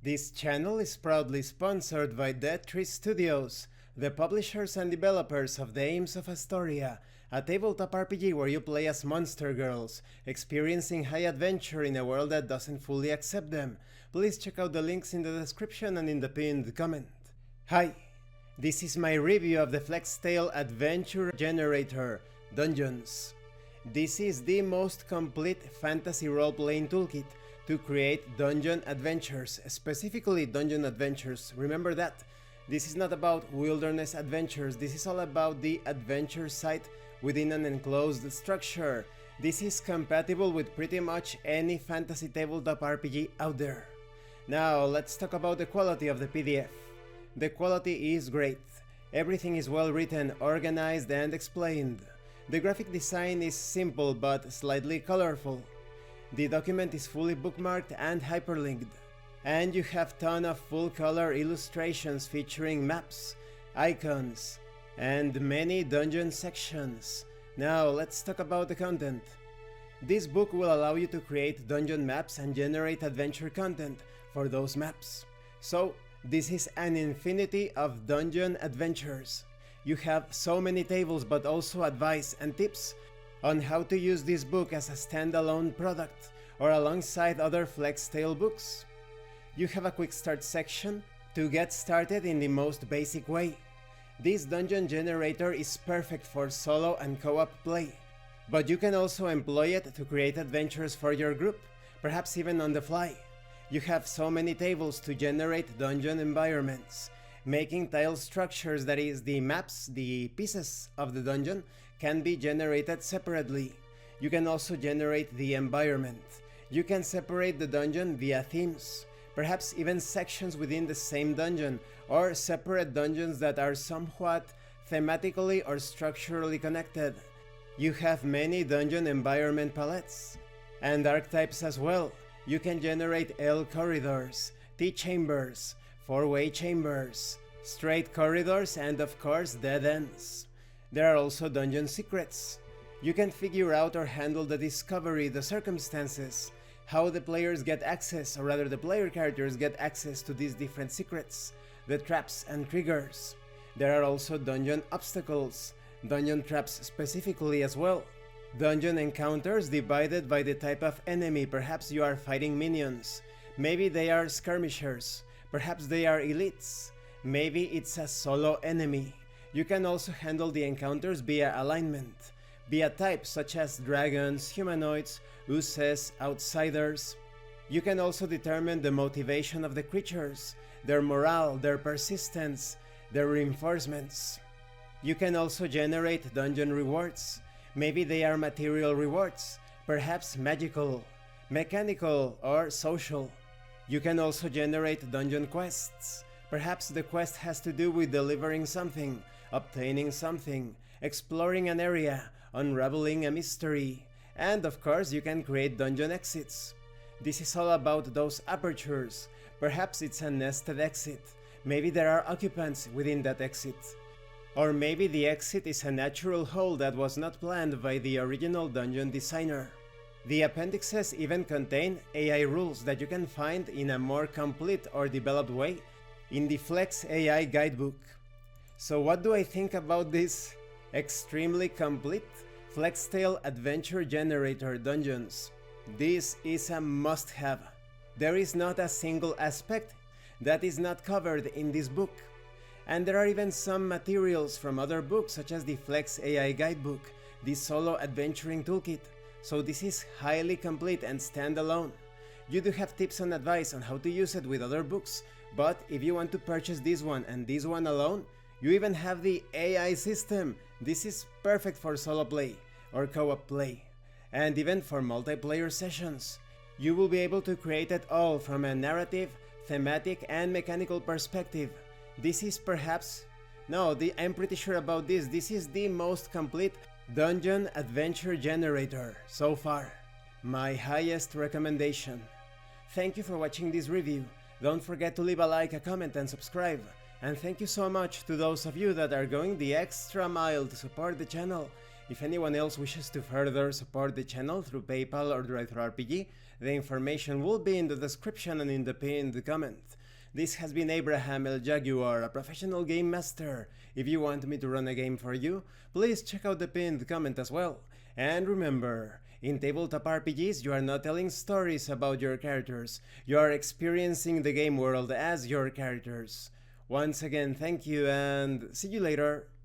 This channel is proudly sponsored by Dead Tree Studios, the publishers and developers of Dames of Asstoria, a tabletop RPG where you play as monster girls, experiencing high adventure in a world that doesn't fully accept them. Please check out the links in the description and in the pinned comment. Hi, this is my review of the FlexTale Adventure Generator, Dungeons. This is the most complete fantasy role-playing toolkit to create dungeon adventures, specifically dungeon adventures. Remember that. This is not about wilderness adventures, this is all about the adventure site within an enclosed structure. This is compatible with pretty much any fantasy tabletop RPG out there. Now let's talk about the quality of the PDF. The quality is great. Everything is well written, organized and explained. The graphic design is simple but slightly colorful. The document is fully bookmarked and hyperlinked. And you have ton of full color illustrations featuring maps, icons, and many dungeon sections. Now let's talk about the content. This book will allow you to create dungeon maps and generate adventure content for those maps. So this is an infinity of dungeon adventures. You have so many tables but also advice and tips on how to use this book as a standalone product or alongside other FlexTale books. You have a quick start section to get started in the most basic way. This dungeon generator is perfect for solo and co-op play, but you can also employ it to create adventures for your group, perhaps even on the fly. You have so many tables to generate dungeon environments. Making tile structures, that is, the maps, the pieces of the dungeon, can be generated separately. You can also generate the environment. You can separate the dungeon via themes, perhaps even sections within the same dungeon, or separate dungeons that are somewhat thematically or structurally connected. You have many dungeon environment palettes and archetypes as well. You can generate L corridors, T chambers, four-way chambers, straight corridors, and of course dead ends. There are also dungeon secrets. You can figure out or handle the discovery, the circumstances, how the players get access, or rather the player characters get access to these different secrets, the traps and triggers. There are also dungeon obstacles, dungeon traps specifically as well. Dungeon encounters divided by the type of enemy. Perhaps you are fighting minions. Maybe they are skirmishers. Perhaps they are elites. Maybe it's a solo enemy. You can also handle the encounters via alignment, via types such as dragons, humanoids, oozes, outsiders. You can also determine the motivation of the creatures, their morale, their persistence, their reinforcements. You can also generate dungeon rewards. Maybe they are material rewards, perhaps magical, mechanical, or social. You can also generate dungeon quests. Perhaps the quest has to do with delivering something, obtaining something, exploring an area, unraveling a mystery. And of course you can create dungeon exits. This is all about those apertures. Perhaps it's a nested exit. Maybe there are occupants within that exit. Or maybe the exit is a natural hole that was not planned by the original dungeon designer. The appendixes even contain AI rules that you can find in a more complete or developed way in the Flex AI guidebook. So what do I think about this extremely complete FlexTale Adventure Generator Dungeons? This is a must-have. There is not a single aspect that is not covered in this book. And there are even some materials from other books such as the Flex AI guidebook, the Solo Adventuring Toolkit. So this is highly complete and standalone. You do have tips and advice on how to use it with other books, but if you want to purchase this one and this one alone, you even have the AI system. This is perfect for solo play or co-op play, and even for multiplayer sessions. You will be able to create it all from a narrative, thematic, and mechanical perspective. This is perhaps, I'm pretty sure about this. This is the most complete dungeon adventure generator so far. My highest recommendation. Thank you for watching this review. Don't forget to leave a like, a comment, and subscribe. And thank you so much to those of you that are going the extra mile to support the channel. If anyone else wishes to further support the channel through PayPal or DriveThruRPG, the information will be in the description and in the pinned comment. This has been Abraham El Jaguar, a professional game master. If you want me to run a game for you, please check out the pinned comment as well. And remember, in tabletop RPGs, you are not telling stories about your characters, you are experiencing the game world as your characters. Once again, thank you and see you later.